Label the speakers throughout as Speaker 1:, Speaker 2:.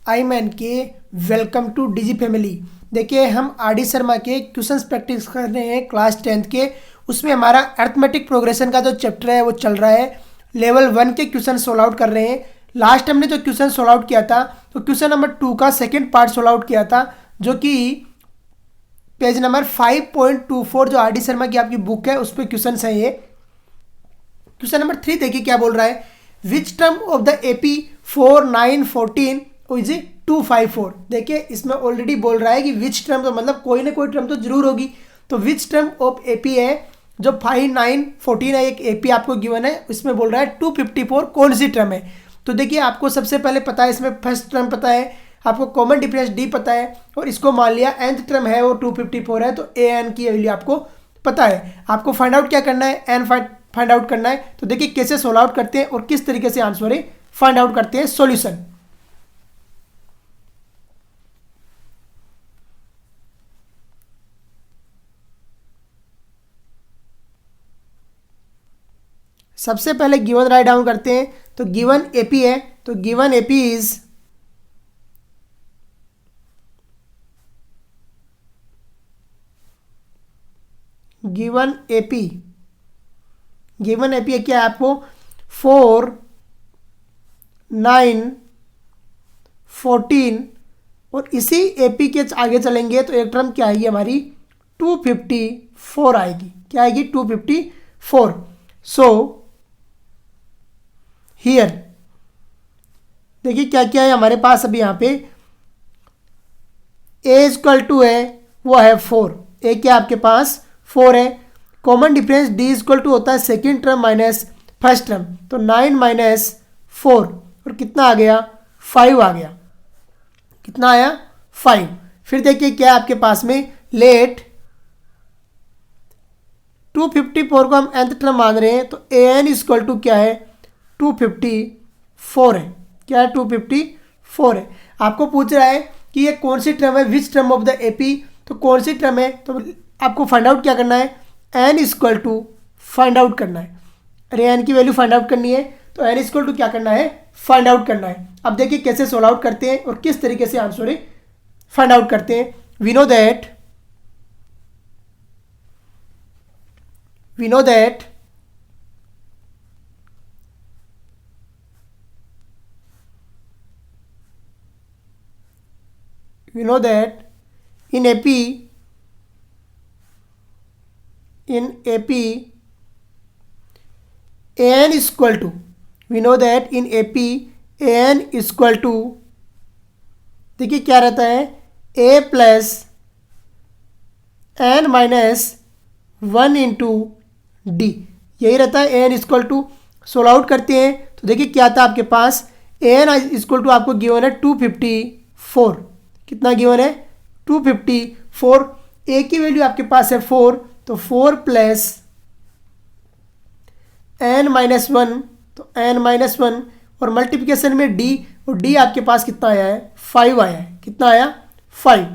Speaker 1: I am N K. Welcome to DG family. देखिए हम R D Sharma के questions practice कर रहे हैं क्लास 10th के। उसमें हमारा अर्थमेटिक प्रोग्रेशन का जो चैप्टर है वो चल रहा है। लेवल 1 के क्वेश्चन सोल्व आउट कर रहे हैं। लास्ट हमने जो क्वेश्चन सोल्व आउट किया था तो क्वेश्चन नंबर 2 का सेकेंड पार्ट सोल्व आउट किया था, जो कि पेज नंबर 5.24 जो आर डी शर्मा की आपकी बुक है उस पर क्वेश्चन है ये। क्वेश्चन नंबर 3 देखिए क्या बोल रहा है। Which term of the AP 4914 is 254। देखिए इसमें ऑलरेडी बोल रहा है कि विच टर्म, तो मतलब कोई ना कोई टर्म तो जरूर होगी। तो विच टर्म ऑफ एपी है जो 5914 है, एक एपी आपको गिवन है, इसमें बोल रहा है 254 कौन सी टर्म है। तो देखिए आपको सबसे पहले पता है, इसमें फर्स्ट टर्म पता है, आपको कॉमन डिफरेंस डी पता है, और इसको मान लिया nth टर्म है वो 254 है, तो ए एन की वैल्यू आपको पता है। आपको फाइंड आउट क्या करना है, एन फाइंड आउट करना है। तो देखिए कैसे सोल्व आउट करते हैं और किस तरीके से आंसर फाइंड आउट करते हैं सॉल्यूशन। सबसे पहले गिवन राइट डाउन करते हैं। तो गिवन एपी है, तो given AP is given AP क्या है आपको 4 9 14, और इसी एपी के आगे चलेंगे तो एक टर्म क्या आएगी हमारी 254 आएगी। क्या आएगी 254। सो हियर देखिए क्या क्या है हमारे पास अभी यहाँ पे। ए इक्वल टू है वो है 4, ए क्या आपके पास 4 है। Common difference D equal to होता है second term minus first term, तो 9 माइनस 4 और कितना आ गया 5 आ गया। कितना आया 5। फिर देखिए क्या है आपके पास में, लेट 254 को हम nth टर्म मान रहे हैं, तो ए एन इक्वल टू क्या है 254 है। क्या है 254 है। आपको पूछ रहा है कि ये कौन सी टर्म है, which term of the AP, तो कौन सी टर्म है, तो आपको फाइंड आउट क्या करना है, N equal to find out करना है। अरे एन की वैल्यू फाइंड आउट करनी है, तो एन इक्वल टू क्या करना है, फाइंड आउट करना है। अब देखिए कैसे सोल्व आउट करते हैं और किस तरीके से आंसर फाइंड आउट करते हैं। We know that we know that in AP an equal to, we know that in AP an equal to, देखिए क्या रहता है a plus n minus 1 into D, यही रहता है। N equal to solve out करते हैं तो देखिए क्या था आपके पास, एन इक्वल टू आपको गिवन है 254। कितना गिवन है 254। ए की वैल्यू आपके पास है 4, तो 4 प्लस एन माइनस 1, तो एन माइनस 1 और मल्टीप्लिकेशन में डी, और डी आपके पास कितना आया है 5 आया है। कितना आया 5।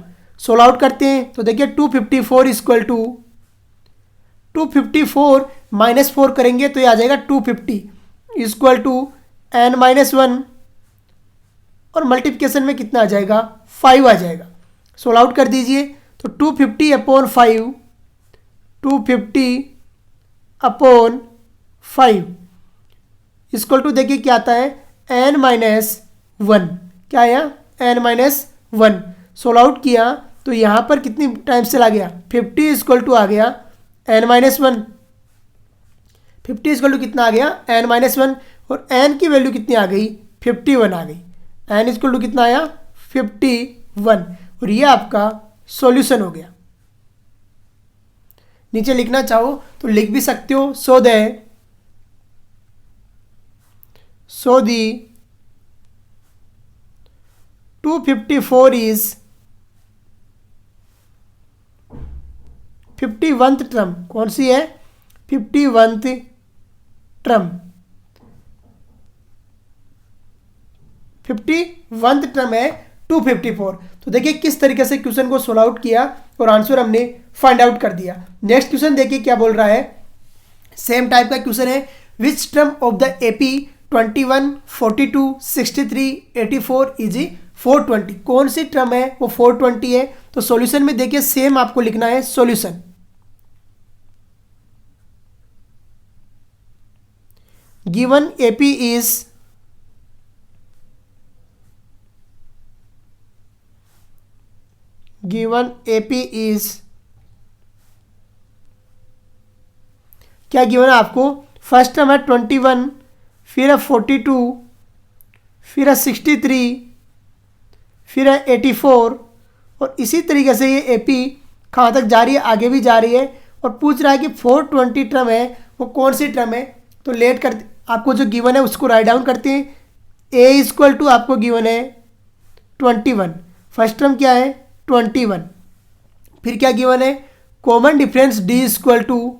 Speaker 1: सोल्व आउट करते हैं तो देखिए 254 इक्वल टू 254 माइनस 4 करेंगे तो ये आ जाएगा 250 इक्वल टू एन माइनस 1, और मल्टीप्लिकेशन में कितना आ जाएगा 5 आ जाएगा। सोल्व आउट कर दीजिए तो 250 अपॉन 5, 250 अपॉन 5 इक्वल टू देखिए क्या आता है एन माइनस 1। क्या आया एन माइनस 1। सोल्व आउट किया तो यहाँ पर कितनी टाइम्स चला गया 50 इक्वल टू आ गया एन माइनस 1। 50 इक्वल टू कितना आ गया एन माइनस 1, और एन की वैल्यू कितनी आ गई 51 आ गई। एन इक्वल टू कितना आया 51, और ये आपका सॉल्यूशन हो गया। नीचे लिखना चाहो तो लिख भी सकते हो। सो दी 254 इज 51th टर्म। कौन सी है 51th टर्म। 51th टर्म है 254। तो देखिए किस तरीके से क्वेश्चन को सोल्व आउट किया और आंसर हमने फाइंड आउट कर दिया। नेक्स्ट क्वेश्चन देखिए क्या बोल रहा है। सेम टाइप का क्वेश्चन है, which term of the AP 21, 42, 63, 84 is 420 कौन सी टर्म है वो 420 है। तो सॉल्यूशन में देखिए सेम आपको लिखना है सॉल्यूशन। गिवन एपी इज क्या गिवन है आपको, फर्स्ट टर्म है 21, फिर है 42, फिर है 63, फिर है 84 और इसी तरीके से ये एपी कहाँ तक जा रही है, आगे भी जा रही है। और पूछ रहा है कि 420 टर्म है वो कौन सी टर्म है। तो लेट कर आपको जो गिवन है उसको राइट डाउन करते हैं। ए इक्वल टू आपको गिवन है 21, फर्स्ट टर्म क्या है 21, फिर क्या गिवन है common difference D equal to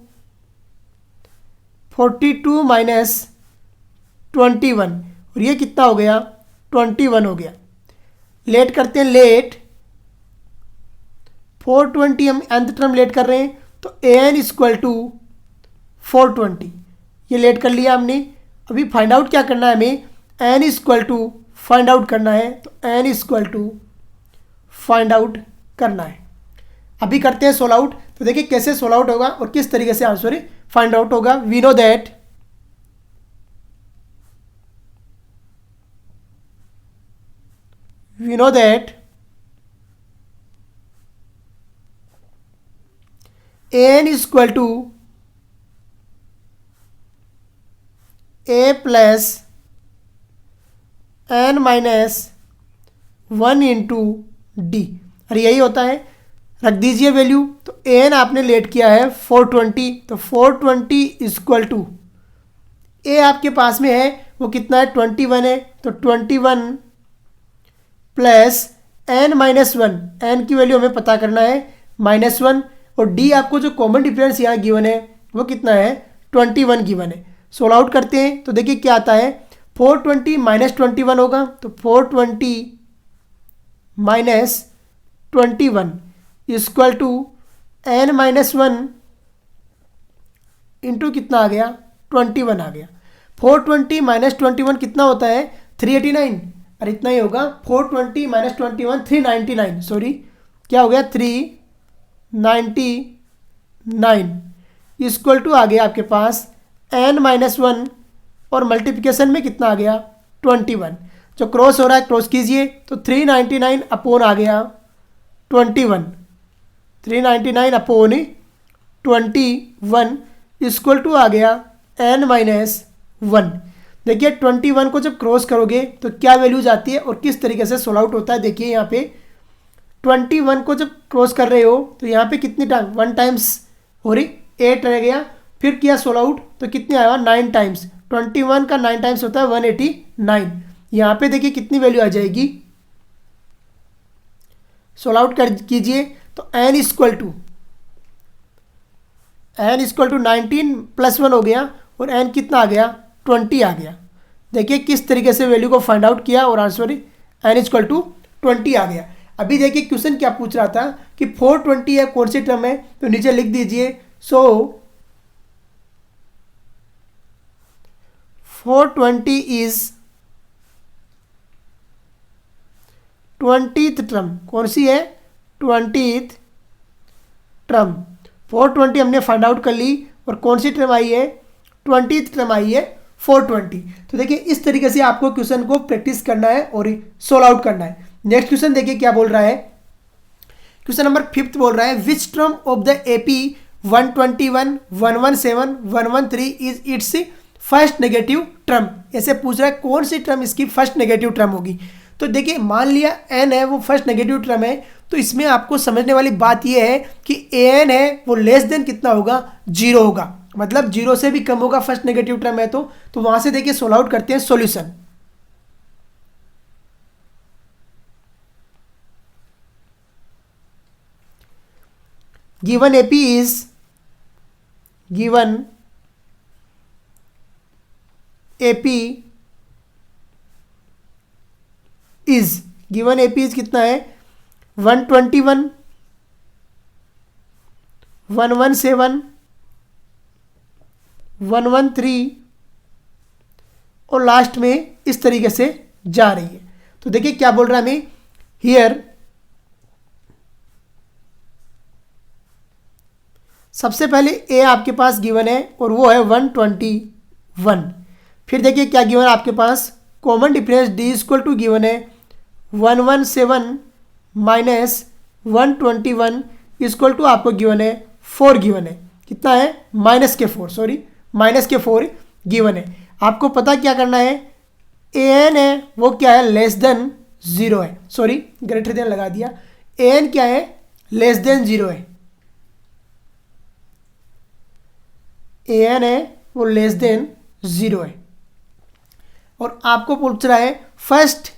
Speaker 1: 42 minus 21 और ये कितना हो गया 21 हो गया। लेट करते हैं, लेट 420 हम nth टर्म लेट कर रहे हैं तो ए एन इक्वल टू 420, ये लेट कर लिया हमने। अभी फाइंड आउट क्या करना है हमें, N equal to find out करना है। तो N equal to find out करना है। अभी करते हैं सोल आउट। तो देखिए कैसे सोल आउट होगा और किस तरीके से आंसर फाइंड आउट होगा। We know that an is equal to a plus n minus 1 into D, और यही होता है। रख दीजिए वैल्यू। तो एन आपने लेट किया है 420, तो 420 इक्वल टू ए आपके पास में है वो कितना है 21 है। तो 21 प्लस एन माइनस 1, एन की वैल्यू हमें पता करना है -1 और डी आपको जो कॉमन डिफरेंस यहाँ गिवन है वो कितना है 21 गिवन है। सोल्व आउट करते हैं तो देखिए क्या आता है 420 माइनस 21 होगा। तो 420 minus 21 equal to N minus 1 into कितना आ गया 21 आ गया। 420 माइनस 21 कितना होता है 389, और इतना ही होगा। 420 माइनस 21 399, सॉरी क्या हो गया 399 इक्वल टू आ गया आपके पास n माइनस 1 और मल्टीप्लिकेशन में कितना आ गया 21। जो क्रॉस हो रहा है क्रॉस कीजिए तो 399 अपॉन आ गया 21, 399 अपॉन 21 इक्वल टू आ गया n माइनस 1। देखिए 21 को जब क्रॉस करोगे तो क्या वैल्यू जाती है और किस तरीके से सोल्व आउट होता है। देखिए यहाँ पे 21 को जब क्रॉस कर रहे हो तो यहाँ पे कितनी टाइम 1 टाइम्स हो रही 8 रह गया, फिर किया सोल्व आउट तो कितने आया 9 टाइम्स। 21 का 9 टाइम्स होता है 189। यहाँ पे देखिए कितनी वैल्यू आ जाएगी, सोल्व आउट कर कीजिए तो n इक्वल टू 19 प्लस 1 हो गया और n कितना आ गया 20 आ गया। देखिए किस तरीके से वैल्यू को फाइंड आउट किया और आंसर n इक्वल टू 20 आ गया। अभी देखिए क्वेश्चन क्या पूछ रहा था कि 420 है कौन सी टर्म है, तो नीचे लिख दीजिए। सो 420 इज 20th टर्म, कौन सी है 20th टर्म। 420 हमने फाइंड आउट कर ली और कौन सी टर्म आई है 20th टर्म आई है 420। तो देखिए इस तरीके से आपको क्वेश्चन को प्रैक्टिस करना है और सोल्व आउट करना है। नेक्स्ट क्वेश्चन देखिए क्या बोल रहा है। क्वेश्चन नंबर 5 बोल रहा है which term of the AP 121, 117, 113 is it's first negative term. ऐसे पूछ रहा है कौन सी टर्म इसकी फर्स्ट नेगेटिव टर्म होगी। तो देखिए मान लिया n है वो फर्स्ट नेगेटिव टर्म है, तो इसमें आपको समझने वाली बात यह है कि an है वो लेस देन कितना होगा 0 होगा, मतलब 0 से भी कम होगा फर्स्ट नेगेटिव टर्म है। तो वहां से देखिए सोल्व आउट करते हैं solution. Given AP is given AP is कितना है 121, 117, 113 और लास्ट में इस तरीके से जा रही है। तो देखिए क्या बोल रहा है हमें हियर, सबसे पहले ए आपके पास गिवन है और वो है 121। फिर देखिए क्या गिवन है आपके पास, common difference D equal to given है 117 माइनस 121 इक्वल टू आपको गिवन है 4 गिवन है, कितना है -4 गिवन है। आपको पता क्या करना है, ए एन है वो क्या है लेस देन 0 है, सॉरी ग्रेटर देन लगा दिया, ए एन क्या है लेस देन 0 है, ए एन है वो लेस देन 0 है। और आपको पूछ रहा है फर्स्ट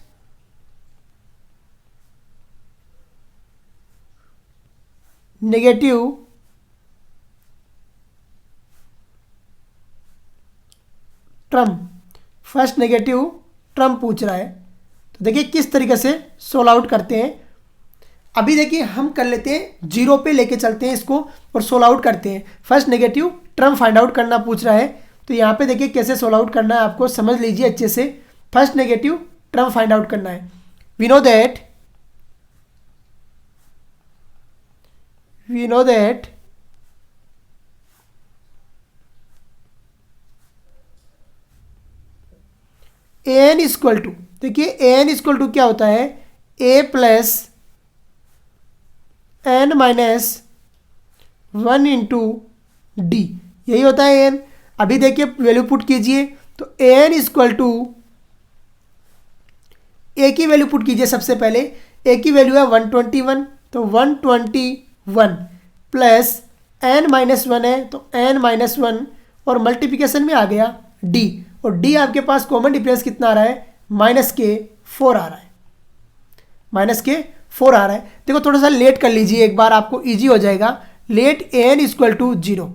Speaker 1: नेगेटिव टर्म पूछ रहा है। तो देखिए किस तरीके से सोल्व आउट करते हैं। अभी देखिए हम कर लेते हैं 0 पे लेके चलते हैं इसको और सोल्व आउट करते हैं। First negative term find out करना पूछ रहा है, तो यहाँ पे देखिए कैसे सोल्व आउट करना है, आपको समझ लीजिए अच्छे से। First negative term find out करना है। We know that A N equal to, देखिए ए एन इक्वल टू क्या होता है, A plus N minus 1 into D, यही होता है ए एन। अभी देखिए वैल्यू पुट कीजिए, तो ए एन इक्वल टू, ए की वैल्यू पुट कीजिए सबसे पहले, ए की वैल्यू है 121, तो 121 प्लस एन माइनस 1 है तो एन माइनस 1 और मल्टीप्लिकेशन में आ गया डी, और डी आपके पास कॉमन डिफरेंस कितना आ रहा है -4 आ रहा है, -4 आ रहा है। देखो थोड़ा सा लेट कर लीजिए एक बार, आपको इजी हो जाएगा। Let A N equal to 0,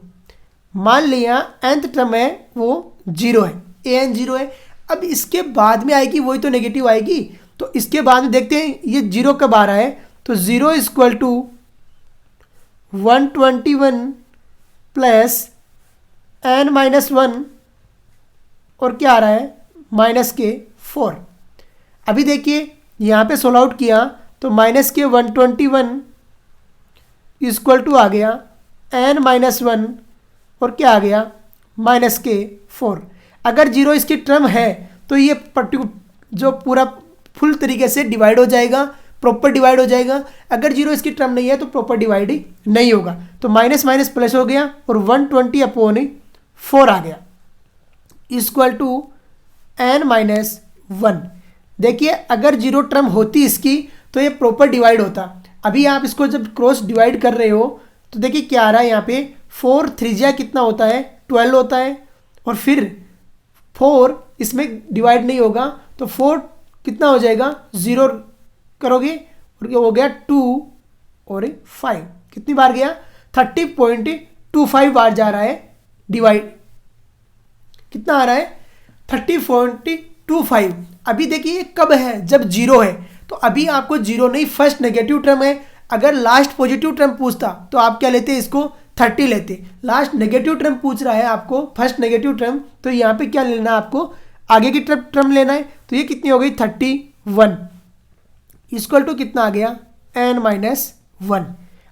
Speaker 1: मान लिया nth टर्म है वो 0 है, ए एन 0 है। अब इसके बाद में आएगी वही तो नेगेटिव आएगी, तो इसके बाद में देखते हैं ये 0 कब आ रहा है, तो 0 equal to 121 plus N minus 1 और क्या आ रहा है -4। अभी देखिए यहाँ पे सोल्व आउट किया तो -121 इक्वल टू आ गया एन माइनस 1 और क्या आ गया -4। अगर 0 इसकी टर्म है तो ये जो पूरा फुल तरीके से डिवाइड हो जाएगा, प्रॉपर डिवाइड हो जाएगा। अगर 0 इसकी टर्म नहीं है तो प्रॉपर डिवाइड नहीं होगा, तो माइनस माइनस प्लस हो गया और 120/4 आ गया इक्वल टू एन माइनस 1। देखिए अगर 0 टर्म होती इसकी तो ये प्रॉपर डिवाइड होता। अभी आप इसको जब क्रॉस डिवाइड कर रहे हो तो देखिए क्या आ रहा है यहाँ पे, 4 3 कितना होता है 12 होता है, और फिर 4 इसमें डिवाइड नहीं होगा तो 4 कितना हो जाएगा 0 करोगे और हो गया 2 और 5, कितनी बार गया 30.25 बार जा रहा है डिवाइड, कितना आ रहा है 30.25। अभी देखिए ये कब है, जब 0 है, तो अभी आपको 0 नहीं, फर्स्ट नेगेटिव टर्म है। अगर लास्ट पॉजिटिव टर्म पूछता तो आप क्या लेते, इसको 30 लेते। लास्ट नेगेटिव टर्म पूछ रहा है आपको, फर्स्ट नेगेटिव टर्म, तो यहाँ पे क्या लेना है आपको, आगे की टर्म लेना है। तो ये कितनी हो गई 31 इक्वल टू कितना आ गया n माइनस 1।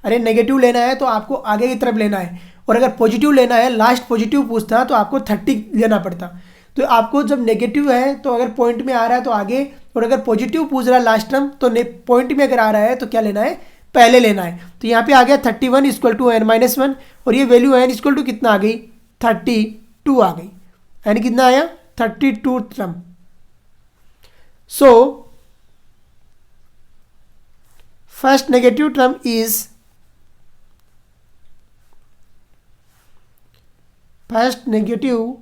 Speaker 1: अरे नेगेटिव लेना है तो आपको आगे की तरफ लेना है, और अगर पॉजिटिव लेना है, लास्ट पॉजिटिव पूछता तो आपको 30 लेना पड़ता। तो आपको जब नेगेटिव है तो अगर पॉइंट में आ रहा है तो आगे, और अगर पॉजिटिव पूछ रहा है लास्ट टर्म तो पॉइंट में अगर आ रहा है तो क्या लेना है, पहले लेना है। तो यहाँ पे आ गया 31 इक्वल टू n माइनस 1, और ये वैल्यू n इक्वल टू कितना आ गई 32 आ गई, n कितना आया 32 term. So first negative term is, first negative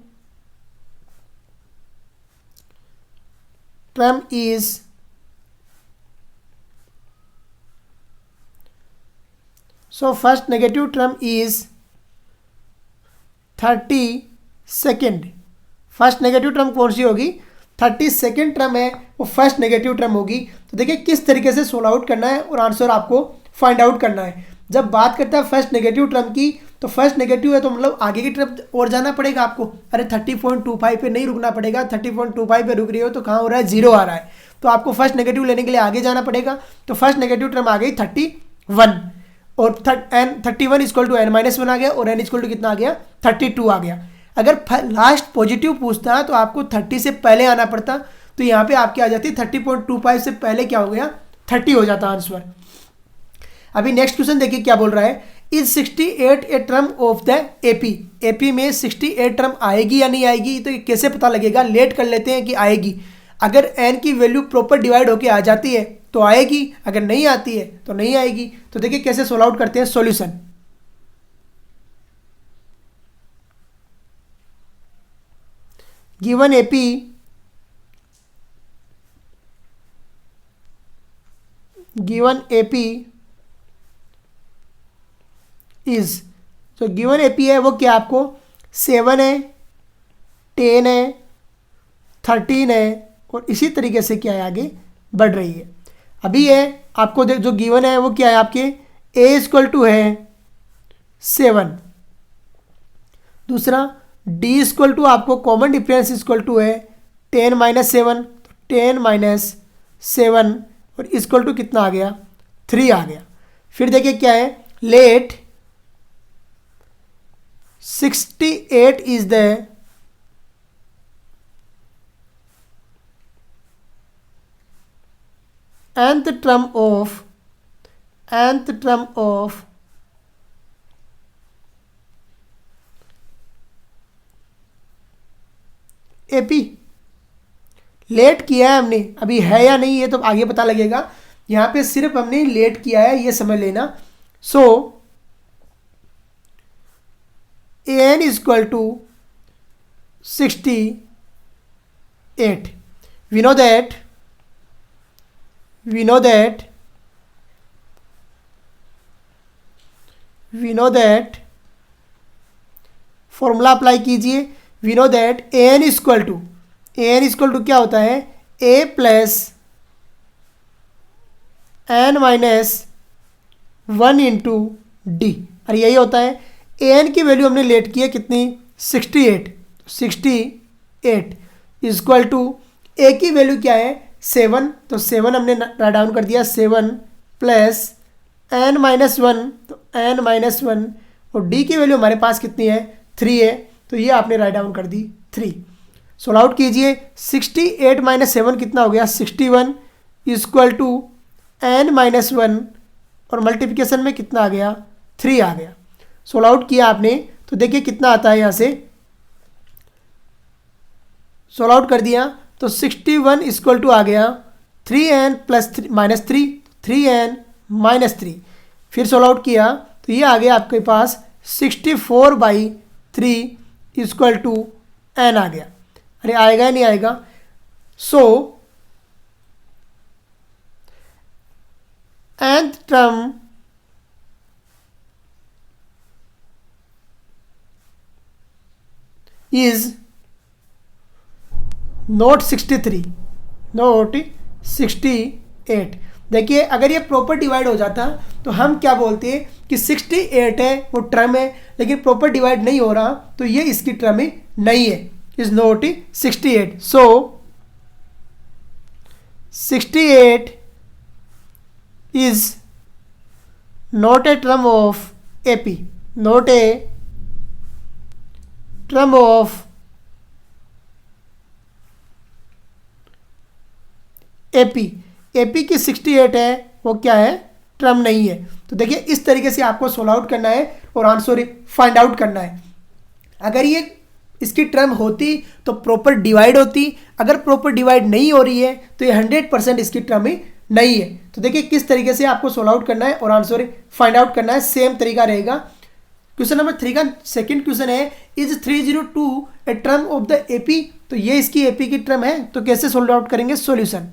Speaker 1: term is first negative term is 32nd। First negative term कौन सी होगी, 32nd टर्म है वो फर्स्ट नेगेटिव टर्म होगी। तो देखिए किस तरीके से सोल्व आउट करना है और आंसर आपको फाइंड आउट करना है। जब बात करता है फर्स्ट नेगेटिव टर्म की, तो फर्स्ट नेगेटिव है तो मतलब आगे की तरफ और जाना पड़ेगा आपको। अरे 30.25 पे नहीं रुकना पड़ेगा, 30.25 पे रुक रही हो तो कहाँ हो रहा है 0 आ रहा है। तो आपको फर्स्ट नेगेटिव लेने के लिए आगे जाना पड़ेगा। तो फर्स्ट नेगेटिव टर्म आ गई 31 और N 31 equal to N minus 1 आ गया और एन इक्वल टू कितना आ गया 32 आ गया। अगर लास्ट पॉजिटिव पूछता तो आपको 30 से पहले आना पड़ता, तो यहाँ पे आपकी आ जाती 30.25 से पहले क्या हो गया 30 हो जाता आंसर। अभी नेक्स्ट क्वेश्चन देखिए क्या बोल रहा है, is 68 a term of the AP. AP में 68 टर्म आएगी या नहीं आएगी, तो ये कैसे पता लगेगा, लेट कर लेते हैं कि आएगी। अगर एन की वैल्यू प्रॉपर डिवाइड होके आ जाती है तो आएगी, अगर नहीं आती है तो नहीं आएगी। तो देखिए कैसे सोल्व आउट करते हैं सॉल्यूशन। गिवन एपी इज, जो गिवन एपी है वो क्या आपको 7 है, 10 है, 13 है और इसी तरीके से क्या है आगे बढ़ रही है। अभी है आपको जो गिवन है वो क्या है आपके a इक्वल टू है 7, दूसरा d इक्वल टू आपको कॉमन डिफरेंस इक्वल टू है 10 माइनस 7, तो 10 माइनस 7 और इक्वल टू कितना आ गया 3 आ गया। फिर देखिए क्या है, let 68 is the nth term of AP. Let किया है हमने, अभी है या नहीं ये तो आगे पता लगेगा, यहाँ पे सिर्फ हमने लेट किया है ये समझ लेना। So N equal to 68, we know that formula apply कीजिए। We know that N equal to क्या होता है A plus N minus 1 into D, और यही होता है। एन की वैल्यू हमने लेट की है कितनी 68 इक्वल टू ए की वैल्यू क्या है 7, तो 7 हमने राइट डाउन कर दिया 7 प्लस एन माइनस 1, तो एन माइनस 1 और डी की वैल्यू हमारे पास कितनी है 3 है, तो ये आपने राइट डाउन कर दी 3। सोल्व आउट कीजिए 68 माइनस 7 कितना हो गया 61 इक्वल टू एन माइनस 1 और मल्टीप्लिकेशन में कितना आ गया 3 आ गया। सोल्व आउट किया आपने तो देखिए कितना आता है यहाँ से, सोल्व आउट कर दिया तो 61 इक्वल टू आ गया 3n plus minus 3n minus 3। फिर सोल्व आउट किया तो ये आ गया आपके पास 64/3 इक्वल टू n आ गया। अरे आएगा या नहीं आएगा। सो nth टर्म इज नोट 68। देखिए अगर ये प्रॉपर डिवाइड हो जाता तो हम क्या बोलते हैं कि 68 है वो टर्म है, लेकिन प्रॉपर डिवाइड नहीं हो रहा तो ये इसकी टर्म ही नहीं है, is note 68। So 68 is not a term of AP, not a term of AP की 68 है वो क्या है टर्म नहीं है। तो देखिए इस तरीके से आपको सोल्व आउट करना है और आंसर फाइंड आउट करना है। अगर ये इसकी टर्म होती तो प्रॉपर डिवाइड होती, अगर प्रॉपर डिवाइड नहीं हो रही है तो ये 100% इसकी टर्म ही नहीं है। तो देखिए किस तरीके से आपको सोल्व आउट करना है और आंसर फाइंड आउट करना है, सेम तरीका रहेगा। क्वेश्चन नंबर 3 का सेकंड क्वेश्चन है, is 302 a term of the AP. तो ये इसकी एपी की टर्म है, तो कैसे सोल्व आउट करेंगे सॉल्यूशन।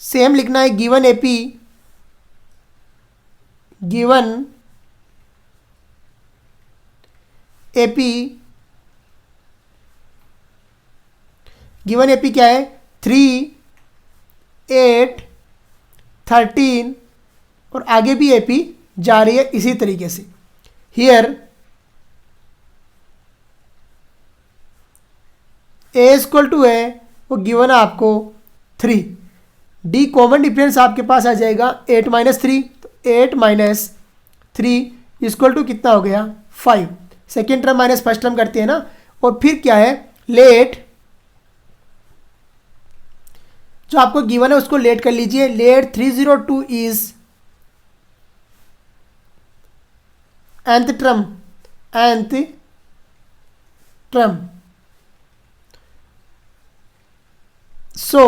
Speaker 1: सेम लिखना है, गिवन एपी क्या है 3, 8, 13 और आगे भी एपी जा रही है इसी तरीके से। हियर ए इक्वल टू है वो गिवन है आपको 3। डी कॉमन डिफरेंस आपके पास आ जाएगा 8 माइनस 3, तो 8 माइनस 3 इक्वल टू कितना हो गया 5। Second term minus first term करते हैं ना। और फिर क्या है, लेट जो आपको गिवन है उसको लेट कर लीजिए। Let 302 is nth term, nth term। So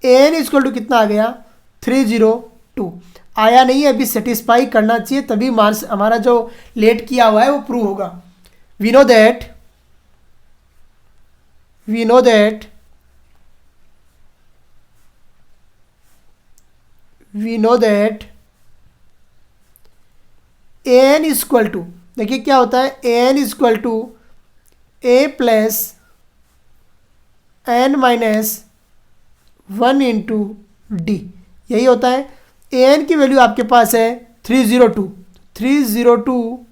Speaker 1: an equal to कितना आ गया 302। आया नहीं है, अभी सेटिस्फाई करना चाहिए, तभी मार्क्स हमारा जो लेट किया हुआ है वो प्रूव होगा। We know that an equal to, देखिए क्या होता है, an equal to a plus n minus 1 into D, यही होता है। an की वैल्यू आपके पास है 302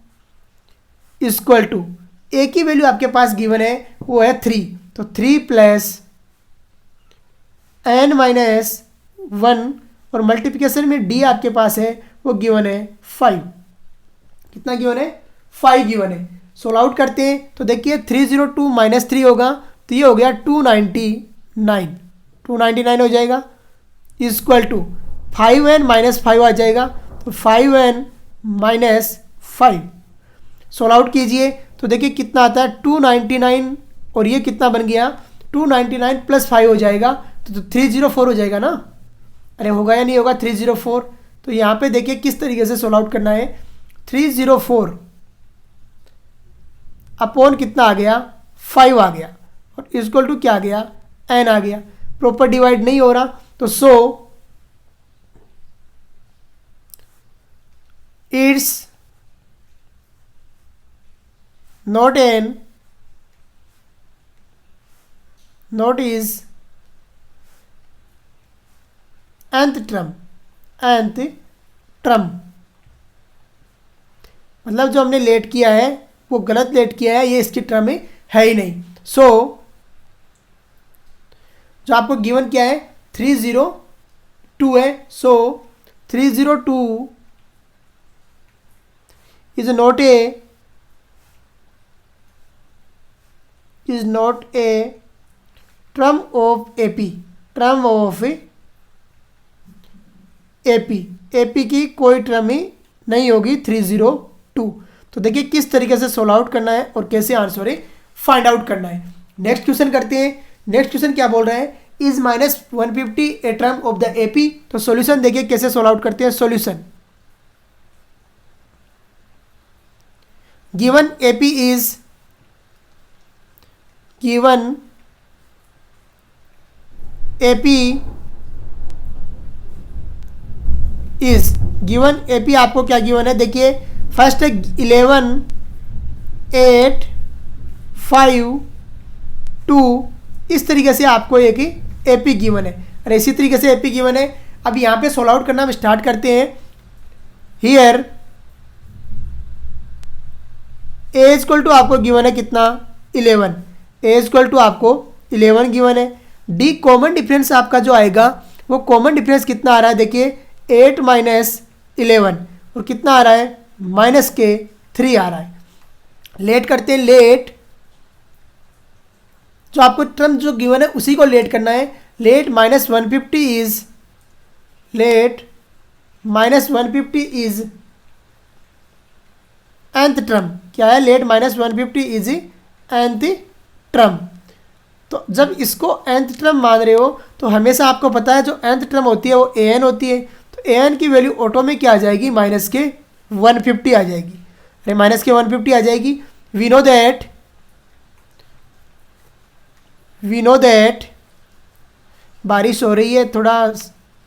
Speaker 1: इक्वल टू a की वैल्यू आपके पास गिवन है वो है 3, तो 3 प्लस n माइनस 1 और मल्टीप्लिकेशन में d आपके पास है वो गिवन है 5। कितना गिवन है 5 गिवन है। सोल्व आउट करते हैं तो देखिए 302 माइनस 3 होगा, तो ये हो गया 299 हो जाएगा, इक्वल टू 5n माइनस 5 आ जाएगा, तो 5n माइनस 5। सोल्व आउट कीजिए तो देखिए कितना आता है 299, और ये कितना बन गया 299 प्लस 5 हो जाएगा, तो 304 हो जाएगा ना। अरे होगा या नहीं होगा 304। तो यहाँ पे देखिए किस तरीके से सोल्व आउट करना है। 304 अपॉन कितना आ गया 5 आ गया, और इक्वल टू क्या आ गया n आ गया। प्रॉपर डिवाइड नहीं हो रहा, तो so it's not n, not is nth term। मतलब जो हमने लेट किया है वो गलत लेट किया है, ये इसकी टर्म में है ही नहीं। सो जो आपको गिवन क्या है 302 है, सो 302 is not a term of AP की कोई टर्म ही नहीं होगी 302। तो देखिए किस तरीके से सोल्व आउट करना है और कैसे आंसर है फाइंड आउट करना है। नेक्स्ट क्वेश्चन करते हैं। नेक्स्ट क्वेश्चन क्या बोल रहा है, is minus 150 a term of the AP. तो सॉल्यूशन देखिए कैसे सोल्व आउट करते हैं। Solution, given AP is given AP आपको क्या गिवन है, देखिए फर्स्ट 11 8 5 2, इस तरीके से आपको एक एपी गिवन है, और इसी तरीके से एपी गिवन है। अब यहाँ पे सोल्व आउट करना हम स्टार्ट करते हैं। हियर ए इक्वल टू आपको गिवन है कितना 11, ए इक्वल टू आपको 11 गिवन है। डी कॉमन डिफरेंस आपका जो आएगा वो कॉमन डिफरेंस कितना आ रहा है, देखिए 8 माइनस 11, और कितना आ रहा है माइनस के 3 आ रहा है। लेट करते हैं, लेट जो आपको टर्म जो गिवन है उसी को लेट करना है। Let minus 150 is nth term. क्या है, let minus 150 is nth term. तो जब इसको nth टर्म मान रहे हो तो हमेशा आपको पता है जो nth टर्म होती है वो an होती है, तो an की वैल्यू ऑटो में क्या आ जाएगी माइनस के 150 आ जाएगी। अरे माइनस के 150 आ जाएगी। वी नो दैट बारिश हो रही है, थोड़ा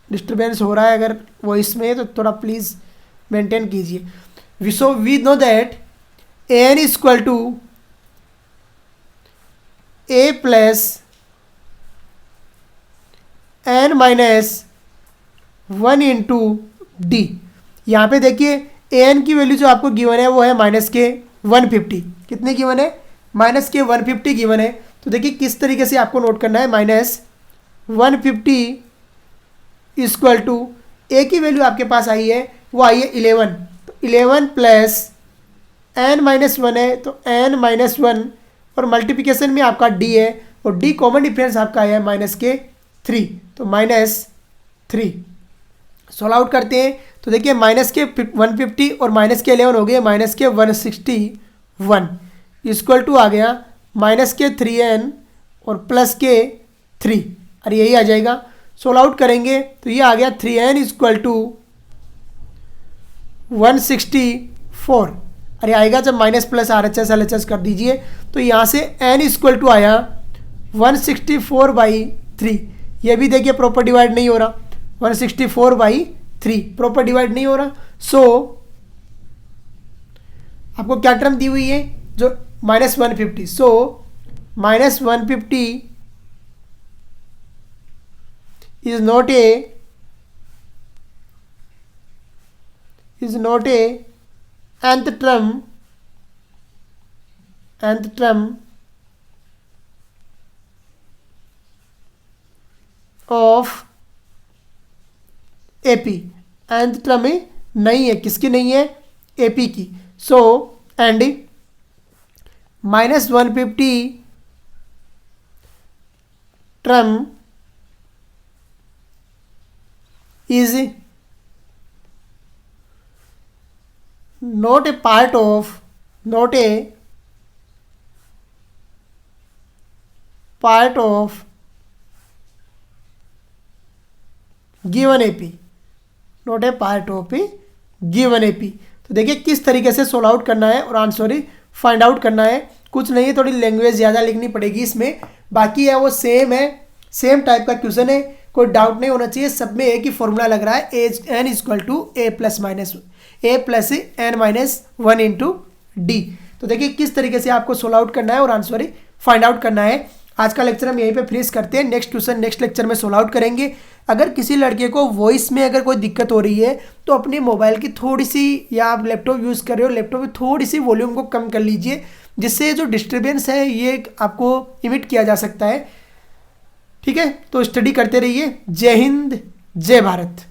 Speaker 1: डिस्टर्बेंस हो रहा है, अगर वॉइस में तो थोड़ा प्लीज़ मेंटेन कीजिए। We know that an equal to a plus n minus 1 into D. यहाँ पे देखिए an की वैल्यू जो आपको गिवन है वो है माइनस के 150। कितनी गिवन है, माइनस के 150 गिवन है। तो देखिए किस तरीके से आपको नोट करना है, -150 इक्वल टू ए की वैल्यू आपके पास आई है, वो आई है 11, तो 11 प्लस n-1 है तो n-1 और मल्टीप्लिकेशन में आपका d है और d कॉमन डिफरेंस आपका आया है -3, तो -3 सॉल्व आउट करते हैं। तो देखिए -150 और -11 हो गए -161 इक्वल टू आ गया -3n और +3, अरे यही आ जाएगा। सॉल्व आउट करेंगे तो ये आ गया 3n इक्वल टू 164, अरे आएगा जब माइनस प्लस RHS LHS कर दीजिए, तो यहाँ से n इक्वल टू आया 164/3, ये भी देखिए प्रॉपर डिवाइड नहीं हो रहा, 164/3 प्रॉपर डिवाइड नहीं हो रहा। सो आपको क्या टर्म दी हुई है, जो -150, सो -150 is not a nth term of AP, nth term नहीं है, किसकी नहीं है, AP की। So and -150 term is not a part of given AP, not a part of A given AP। तो देखिए किस तरीके से सोल्व आउट करना है और आंसर फाइंड आउट करना है, कुछ नहीं है, थोड़ी लैंग्वेज ज़्यादा लिखनी पड़ेगी इसमें, बाकी है वो सेम है, सेम टाइप का क्वेश्चन है, कोई डाउट नहीं होना चाहिए, सब में एक ही फॉर्मूला लग रहा है, n equal to a plus n-1 into D. तो देखिए किस तरीके से आपको सोल्व आउट करना है और आंसर फाइंड आउट करना है। आज का लेक्चर हम यहीं पे फिनिश करते हैं, नेक्स्ट क्वेश्चन नेक्स्ट लेक्चर में सोल्व आउट करेंगे। अगर किसी लड़के को वॉइस में अगर कोई दिक्कत हो रही है तो अपने मोबाइल की थोड़ी सी, या आप लैपटॉप यूज़ कर रहे हो, लैपटॉप में थोड़ी सी वॉल्यूम को कम कर लीजिए, जिससे जो डिस्टर्बेंस है ये आपको इमिट किया जा सकता है। ठीक है, तो स्टडी करते रहिए। जय हिंद, जय भारत।